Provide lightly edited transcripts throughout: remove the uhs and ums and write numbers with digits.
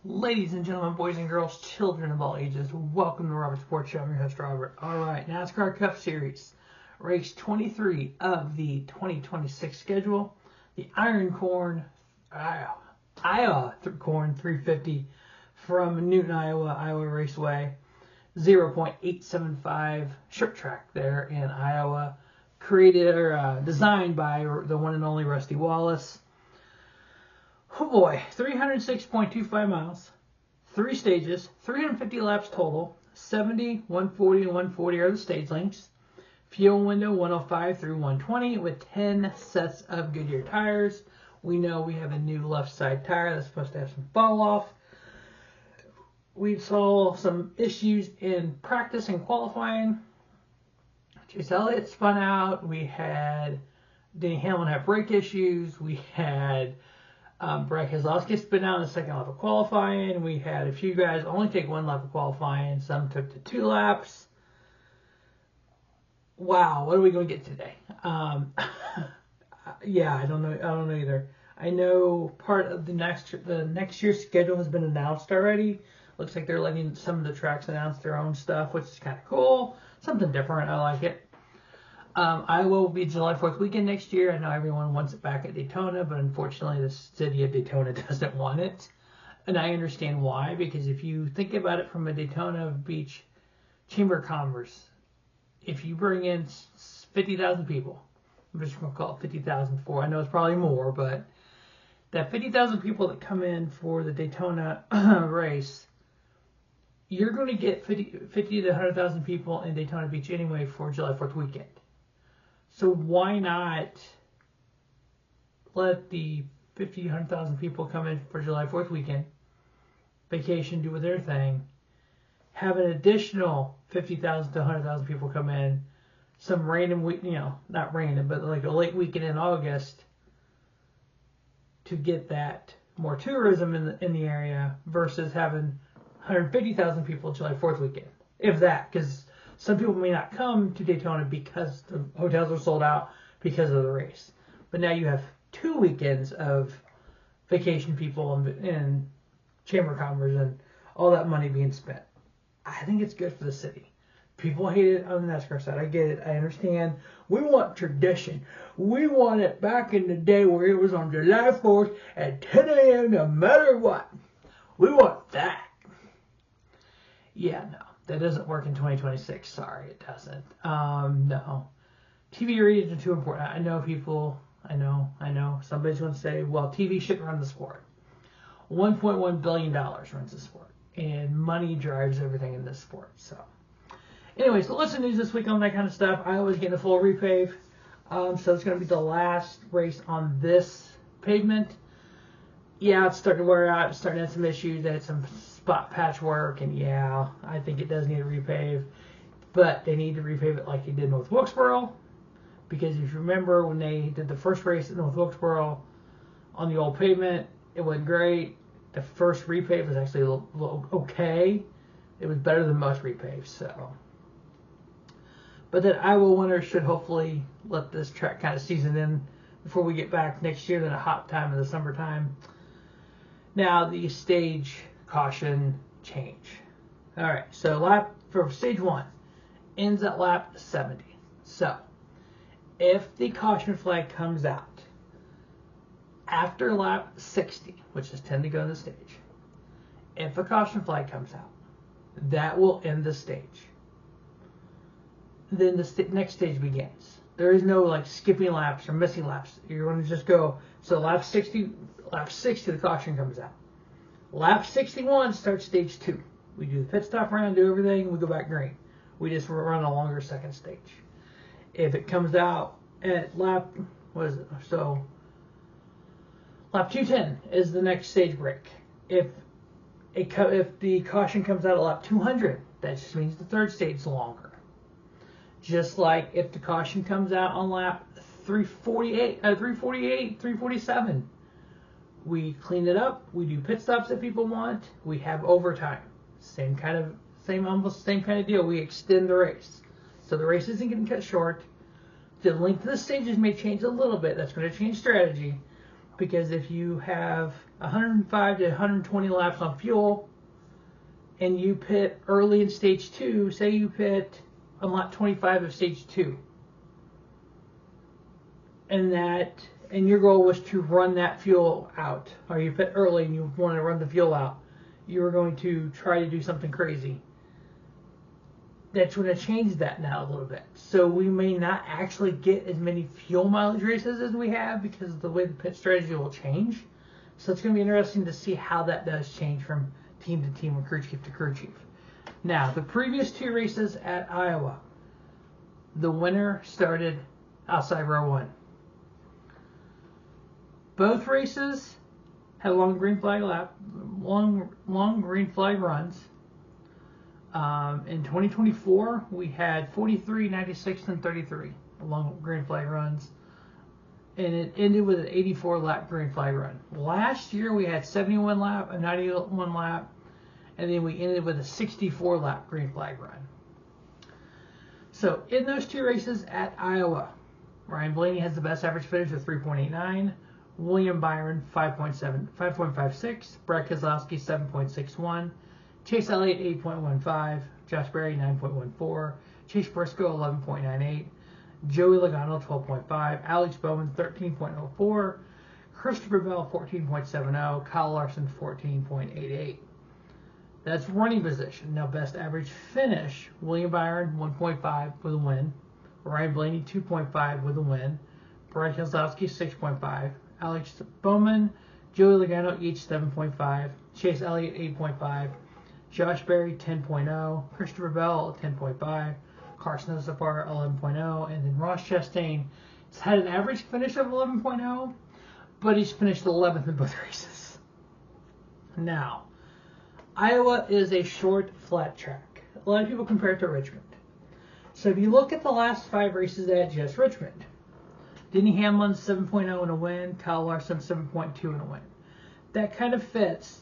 Ladies and gentlemen, boys and girls, children of all ages, welcome to Robert Sports Show. I'm your host, Robert. Alright, NASCAR Cup Series, race 23 of the 2026 schedule. The Iowa Corn 350 from Newton, Iowa Raceway. 0.875 short track there in Iowa. Designed by the one and only Rusty Wallace. Oh boy, 306.25 miles, 3 stages, 350 laps total, 70, 140, and 140 are the stage lengths. Fuel window 105 through 120 with 10 sets of Goodyear tires. We know we have a new left side tire that's supposed to have some fall off. We saw some issues in practice and qualifying. Chase Elliott spun out. We had Denny Hamlin have brake issues. We had Brad Keselowski spin out in the second lap of qualifying. We had a few guys only take one lap of qualifying. Some took to 2 laps. Wow, what are we going to get today? Yeah, I don't know either. I know part of the next year's schedule has been announced already. Looks like they're letting some of the tracks announce their own stuff, which is kind of cool. Something different. I like it. Iowa will be July 4th weekend next year. I know everyone wants it back at Daytona, but unfortunately the city of Daytona doesn't want it. And I understand why, because if you think about it from a Daytona Beach Chamber of Commerce, if you bring in 50,000 people, I'm just going to call it 50,000 for, I know it's probably more, but that 50,000 people that come in for the Daytona race, you're going to get 50 to 100,000 people in Daytona Beach anyway for July 4th weekend. So why not let the 50 to 100,000 people come in for July 4th weekend, vacation, do their thing, have an additional 50,000 to 100,000 people come in, some random week, not random, but like a late weekend in August to get that more tourism in the area versus having 150,000 people July 4th weekend, if that, because some people may not come to Daytona because the hotels are sold out because of the race. But now you have 2 weekends of vacation people and Chamber of Commerce and all that money being spent. I think it's good for the city. People hate it on the NASCAR side. I get it. I understand. We want tradition. We want it back in the day where it was on July 4th at 10 a.m. no matter what. We want that. Yeah, no. That doesn't work in 2026. Sorry, it doesn't. No. TV ratings are too important. I know. Somebody's going to say, well, TV shouldn't run the sport. $1.1 billion runs the sport. And money drives everything in this sport. So, anyways, lots of news this week on that kind of stuff. Iowa's getting a full repave. So it's going to be the last race on this pavement. Yeah, it's starting to wear out. It's starting to have some issues. They had some spot patchwork, and yeah, I think it does need a repave. But they need to repave it like they did North Wilkesboro. Because if you remember when they did the first race at North Wilkesboro on the old pavement, it wasn't great. The first repave was actually a little okay. It was better than most repaves, so. But that Iowa winner should hopefully let this track kind of season in before we get back next year to the hot time of the summertime. Now the stage caution change. All right, so lap for stage 1 ends at lap 70. So if the caution flag comes out after lap 60, which is 10 to go in the stage, if a caution flag comes out, that will end the stage. Then the next stage begins. There is no like skipping laps or missing laps. You're going to just go. So lap 60, the caution comes out. Lap 61 starts stage 2. We do the pit stop round, do everything, we go back green. We just run a longer second stage. If it comes out at lap 210 is the next stage break. If the caution comes out at lap 200, that just means the third stage is longer. Just like if the caution comes out on lap 347, we clean it up. We do pit stops that people want. We have overtime. Almost same kind of deal. We extend the race. So the race isn't getting cut short. The length of the stages may change a little bit. That's going to change strategy. Because if you have 105 to 120 laps on fuel and you pit early in stage 2, say you pit on lap 25 of stage 2, and your goal was to run that fuel out, or you pit early and you want to run the fuel out, you were going to try to do something crazy. That's going to change that now a little bit. So we may not actually get as many fuel mileage races as we have because of the way the pit strategy will change. So it's going to be interesting to see how that does change from team to team and crew chief to crew chief. Now, the previous 2 races at Iowa, the winner started outside row 1. Both races had long green flag runs. In 2024, we had 43, 96, and 33 long green flag runs, and it ended with an 84 lap green flag run. Last year, we had 71 lap, a 91 lap, and then we ended with a 64 lap green flag run. So in those 2 races at Iowa, Ryan Blaney has the best average finish of 3.89. William Byron 5.56, Brad Keselowski 7.61, Chase Elliott 8.15, Josh Berry 9.14, Chase Briscoe 11.98, Joey Logano 12.5, Alex Bowman 13.04, Christopher Bell 14.70, Kyle Larson 14.88. That's running position. Now best average finish, William Byron 1.5 with a win, Ryan Blaney 2.5 with a win, Brad Keselowski 6.5, Alex Bowman, Joey Logano each 7.5, Chase Elliott 8.5, Josh Berry 10.0, Christopher Bell 10.5, Carson Hocevar 11.0, and then Ross Chastain has had an average finish of 11.0, but he's finished 11th in both races. Now, Iowa is a short, flat track. A lot of people compare it to Richmond. So if you look at the last 5 races at just Richmond, Denny Hamlin 7.0 in a win, Kyle Larson 7.2 in a win. That kind of fits.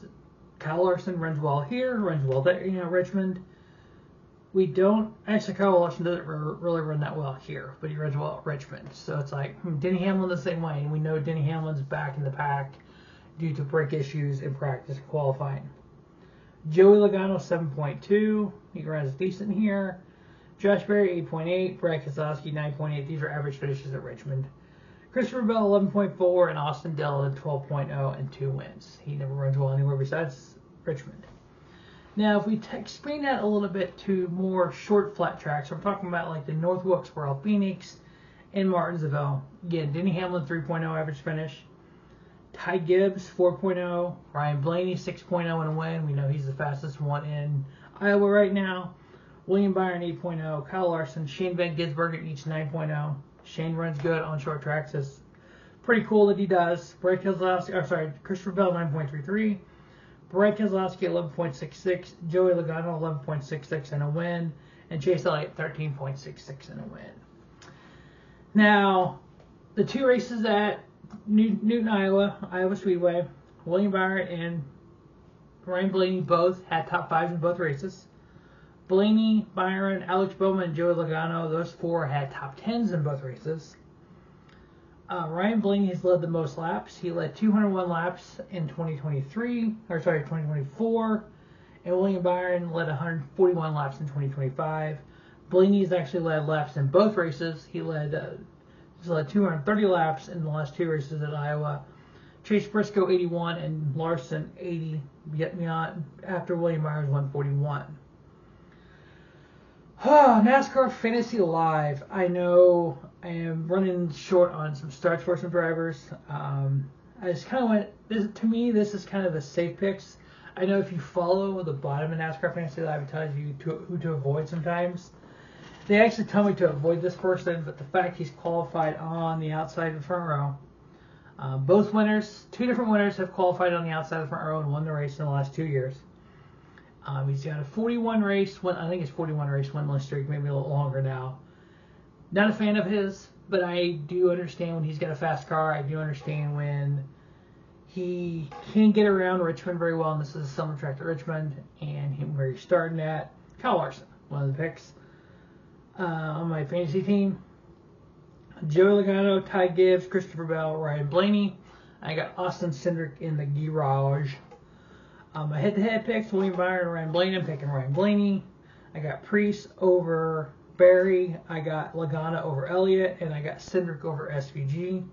Kyle Larson runs well here, runs well there. Richmond, we don't. Actually, Kyle Larson doesn't really run that well here, but he runs well at Richmond. So it's like Denny Hamlin the same way, and we know Denny Hamlin's back in the pack due to brake issues in practice and qualifying. Joey Logano 7.2, he runs decent here. Josh Berry 8.8, Brad Keselowski 9.8. These are average finishes at Richmond. Christopher Bell 11.4 and Austin Dillon 12.0 and 2 wins. He never runs well anywhere besides Richmond. Now, if we expand that a little bit to more short flat tracks, we're talking about like the North Wilkesboro, Phoenix, and Martinsville. Again, Denny Hamlin 3.0 average finish. Ty Gibbs 4.0. Ryan Blaney 6.0 in a win. We know he's the fastest one in Iowa right now. William Byron 8.0. Kyle Larson, Shane Van Gisbergen each 9.0. Shane runs good on short tracks. It's pretty cool that he does. Christopher Bell 9.33. Brad Keselowski 11.66. Joey Logano 11.66 in a win. And Chase Elliott 13.66 in a win. Now, the 2 races at Newton, Iowa Speedway, William Byron and Ryan Blaney both had top 5s in both races. Blaney, Byron, Alex Bowman, and Joey Logano, those 4 had top 10s in both races. Ryan Blaney has led the most laps. He led 201 laps in 2024. And William Byron led 141 laps in 2025. Blaney has actually led laps in both races. He's led 230 laps in the last 2 races at Iowa. Chase Briscoe 81 and Larson 80, yet beyond after William Byron's 141. NASCAR Fantasy Live. I know I am running short on some starts for some drivers. I just kind of went, to me, this is kind of the safe picks. I know if you follow the bottom of NASCAR Fantasy Live, it tells you who to avoid sometimes. They actually tell me to avoid this person, but the fact he's qualified on the outside of the front row. Both winners, 2 different winners have qualified on the outside of the front row and won the race in the last 2 years. He's got a 41 race winless streak, maybe a little longer now. Not a fan of his, but I do understand when he's got a fast car. I do understand when he can get around Richmond very well, and this is a summer track at Richmond, and where he's starting at. Kyle Larson, one of the picks on my fantasy team. Joey Logano, Ty Gibbs, Christopher Bell, Ryan Blaney. I got Austin Cindric in the garage. My head-to-head picks, William Byron and Ryan Blaney. I'm taking Ryan Blaney. I got Priest over Barry. I got Lagana over Elliott. And I got Cindric over SVG.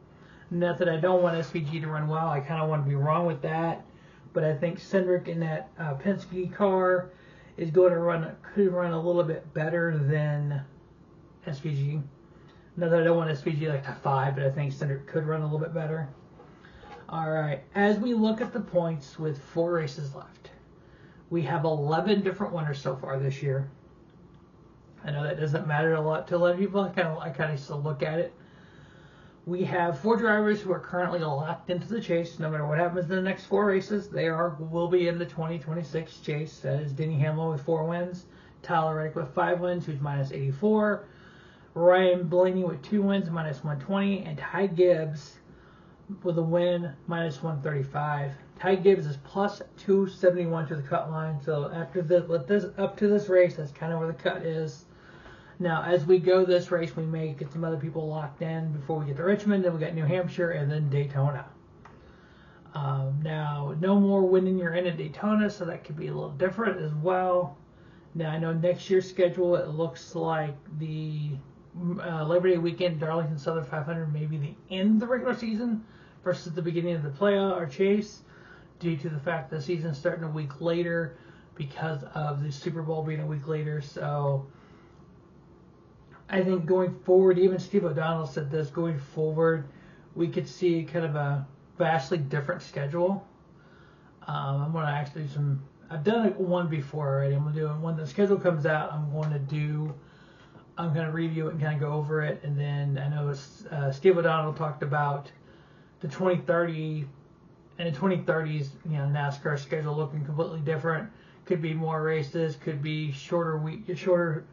Not that I don't want SVG to run well. I kind of want to be wrong with that. But I think Cindric in that Penske car is going to could run a little bit better than SVG. Not that I don't want SVG like to 5, but I think Cindric could run a little bit better. All right, as we look at the points with 4 races left, we have 11 different winners so far this year. I know that doesn't matter a lot to a lot of people. I kind of still look at it. We have 4 drivers who are currently locked into the chase. No matter what happens in the next 4 races, will be in the 2026 chase. That is Denny Hamlin with 4 wins, Tyler Reddick with 5 wins, who's minus 84, Ryan Blaney with 2 wins, minus 120, and Ty Gibbs with a win, minus 135. Ty Gibbs is plus 271 to the cut line. So after up to this race, that's kind of where the cut is. Now, as we go this race, we may get some other people locked in before we get to Richmond. Then we got New Hampshire and then Daytona. Now, no more winning you're in at Daytona, so that could be a little different as well. Now, I know next year's schedule, it looks like the Labor Day weekend, Darlington Southern 500 may be the end of the regular season versus the beginning of the playoff or chase, due to the fact the season's starting a week later because of the Super Bowl being a week later. So I think going forward, even Steve O'Donnell said this, going forward, we could see kind of a vastly different schedule. I'm going to actually do I've done one before already. I'm going to do it when the schedule comes out. I'm going to review it and kind of go over it. And then I know Steve O'Donnell talked about the 2030 and the 2030s, NASCAR schedule looking completely different. Could be more races, could be shorter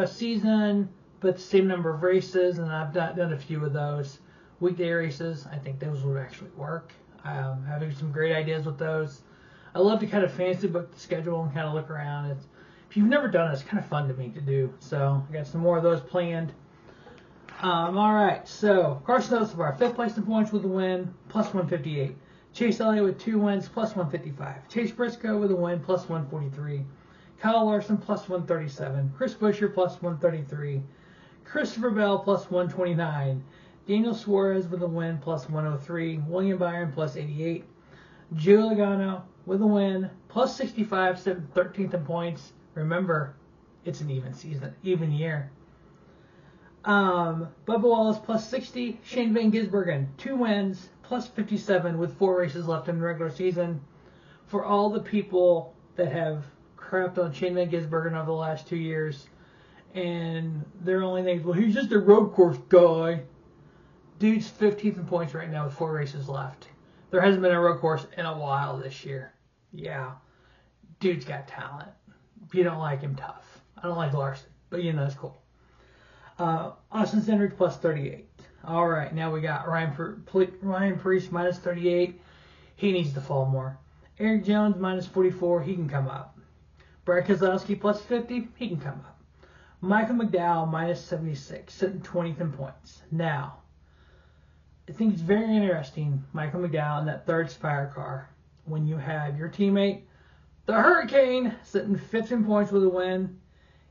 season, but the same number of races, and I've done a few of those weekday races. I think those would actually work. Having some great ideas with those. I love to kind of fancy book the schedule and kind of look around. If you've never done it, it's kind of fun to me to do. So I got some more of those planned. All right, so Carson Hocevar, 5th place in points with a win, plus 158. Chase Elliott with 2 wins, plus 155. Chase Briscoe with a win, plus 143. Kyle Larson, plus 137. Chris Buescher, plus 133. Christopher Bell, plus 129. Daniel Suarez with a win, plus 103. William Byron, plus 88. Joe Logano with a win, plus 65, 13th in points. Remember, it's an even season, even year. Bubba Wallace, plus 60. Shane Van Gisbergen, 2 wins, plus 57 with 4 races left in the regular season. For all the people that have crapped on Shane Van Gisbergen over the last 2 years, and they're only named, well, he's just a road course guy. Dude's 15th in points right now with 4 races left. There hasn't been a road course in a while this year. Yeah, dude's got talent. If you don't like him, tough. I don't like Larson, but it's cool. Austin Cindric, plus 38. All right, now we got Ryan Priest, minus 38. He needs to fall more. Eric Jones, minus 44. He can come up. Brad Keselowski, plus 50. He can come up. Michael McDowell, minus 76, sitting 20th in points. Now, I think it's very interesting, Michael McDowell in that 3rd Spire car, when you have your teammate, the Hurricane, sitting 5th in points with a win,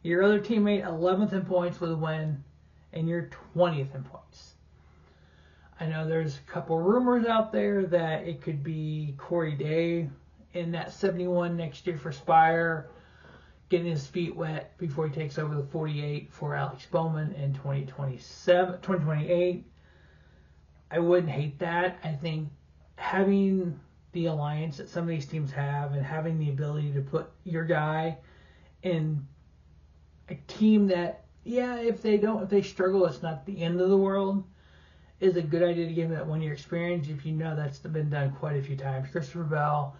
your other teammate 11th in points with a win, and you're 20th in points. I know there's a couple rumors out there that it could be Corey Day in that 71 next year for Spire, getting his feet wet before he takes over the 48 for Alex Bowman in 2028. I wouldn't hate that. I think having the alliance that some of these teams have and having the ability to put your guy in a team that, if they struggle, it's not the end of the world, is a good idea to give them that 1 year experience. If that's been done quite a few times. Christopher Bell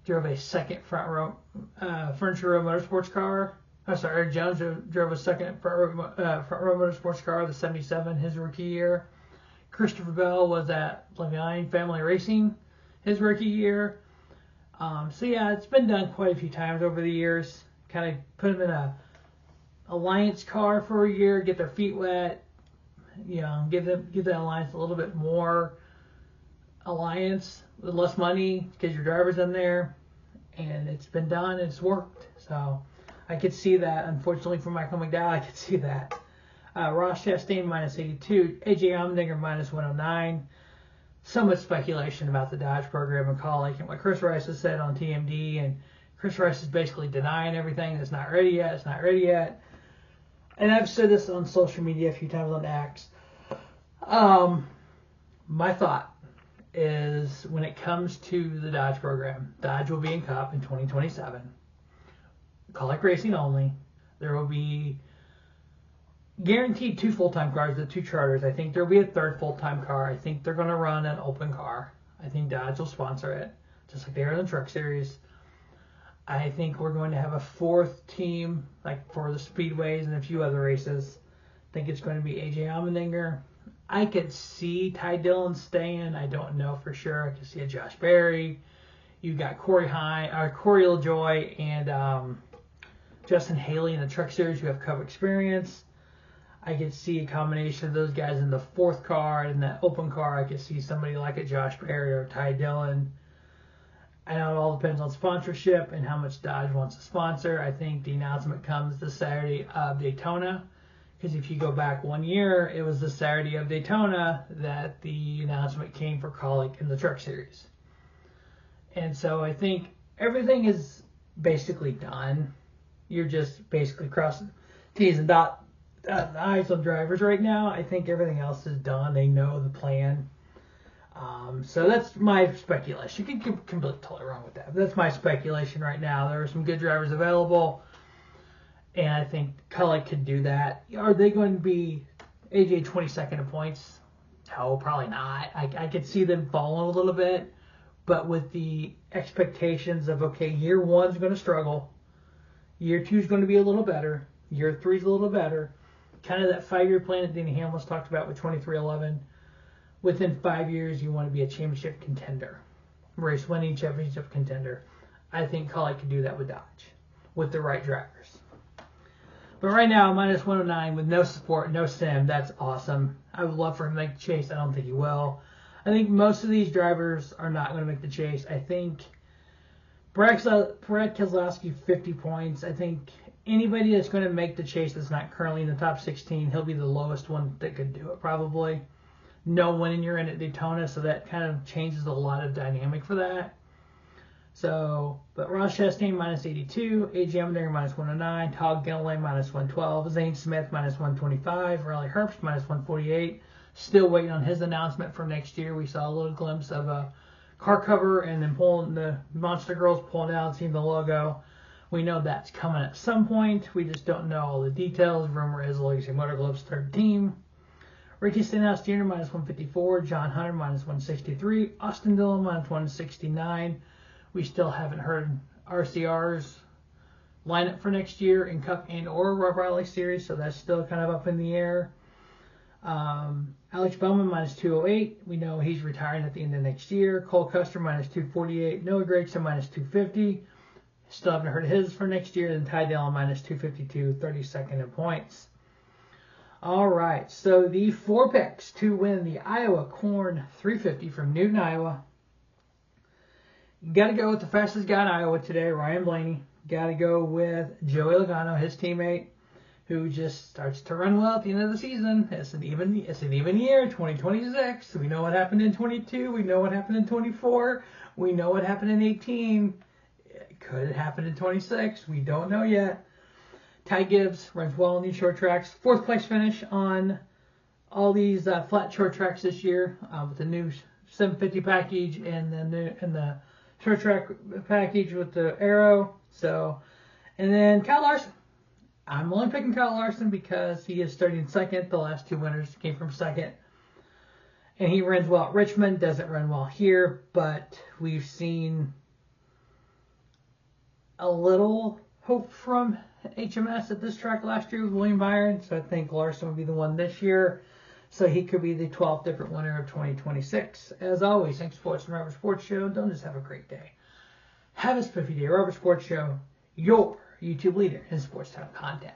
drove a second Furniture Row Motorsports car. Eric Jones drove a second Front Row Motorsports car, the 77, his rookie year. Christopher Bell was at Levine Family Racing his rookie year. It's been done quite a few times over the years. Kind of put them in a alliance car for a year, get their feet wet, give the alliance a little bit more alliance with less money, get your drivers in there, and it's been done. It's worked. So I could see that. Unfortunately for Michael McDowell, I could see that. Ross Chastain minus 82, AJ Allmendinger minus 109. So much speculation about the Dodge program and Colic and what Chris Rice has said on TMD, and Chris Rice is basically denying everything. It's not ready yet. It's not ready yet. And I've said this on social media a few times on X. My thought is when it comes to the Dodge program, Dodge will be in Cup in 2027. Colic racing only. There will be guaranteed 2 full-time cars, the 2 charters. I think there will be a 3rd full-time car. I think they're going to run an open car. I think Dodge will sponsor it, just like they are in the Truck Series. I think we're going to have a 4th team, like for the Speedways and a few other races. I think it's going to be AJ Allmendinger. I could see Ty Dillon staying. I don't know for sure. I could see a Josh Berry. You got Corey LaJoy and Justin Haley in the Truck Series who have Cup experience. I could see a combination of those guys in the 4th car, and in that open car I could see somebody like a Josh Berry or Ty Dillon. I know it all depends on sponsorship and how much Dodge wants to sponsor. I think the announcement comes the Saturday of Daytona, because if you go back 1 year, it was the Saturday of Daytona that the announcement came for Colic in the Truck Series. And so I think everything is basically done. You're just basically crossing T's and dot the I's on drivers right now. I think everything else is done. They know the plan. So that's my speculation. You can completely totally wrong with that. But that's my speculation right now. There are some good drivers available, and I think Colic could do that. Are they going to be AJ 22nd in points? No, probably not. I could see them falling a little bit, but with the expectations of, okay, year 1's going to struggle, year 2's going to be a little better, year 3's a little better. Kind of that 5-year plan that Denny Hamlin's talked about with 2311. Within 5 years, you want to be a championship contender, race-winning championship contender. I think Colic could do that with Dodge, with the right drivers. But right now, minus 109 with no support, no sim, that's awesome. I would love for him to make the chase. I don't think he will. I think most of these drivers are not going to make the chase. I think Brad Keselowski, 50 points. I think anybody that's going to make the chase that's not currently in the top 16, he'll be the lowest one that could do it probably. No winning you're in at Daytona, so that kind of changes a lot of dynamic for that. So, but Ross Chastain minus 82, AJ Allmendinger minus 109, Todd Gilliland minus 112, Zane Smith minus 125, Riley Herbst minus 148. Still waiting on his announcement for next year. We saw a little glimpse of a car cover and then pulling the Monster Girls pulling out, seeing the logo. We know that's coming at some point. We just don't know all the details. Rumor is Legacy Motor Globe's 3rd team. Ricky Stenhouse Jr. minus 154, John Hunter minus 163, Austin Dillon minus 169. We still haven't heard RCR's lineup for next year in Cup and or Rob Riley Series, so that's still kind of up in the air. Alex Bowman minus 208. We know he's retiring at the end of next year. Cole Custer minus 248. Noah Gragson minus 250. Still haven't heard his for next year. And Ty Dillon minus 252, 32nd in points. All right, so the 4 picks to win the Iowa Corn 350 from Newton, Iowa. Got to go with the fastest guy in Iowa today, Ryan Blaney. Got to go with Joey Logano, his teammate, who just starts to run well at the end of the season. It's an even year, 2026. We know what happened in 22. We know what happened in 24. We know what happened in 18. It could happen in 26. We don't know yet. Ty Gibbs runs well on these short tracks. 4th place finish on all these flat short tracks this year with the new 750 package and the short track package with the Aero. So, and then Kyle Larson. I'm only picking Kyle Larson because he is starting 2nd. The last 2 winners came from 2nd. And he runs well at Richmond, doesn't run well here, but we've seen a little hope from HMS at this track last year with William Byron, so I think Larson will be the one this year. So he could be the 12th different winner of 2026. As always, thanks for watching Robert Sports Show. Don't just have a great day. Have a spiffy day. Robert Sports Show, your YouTube leader in sports talk content.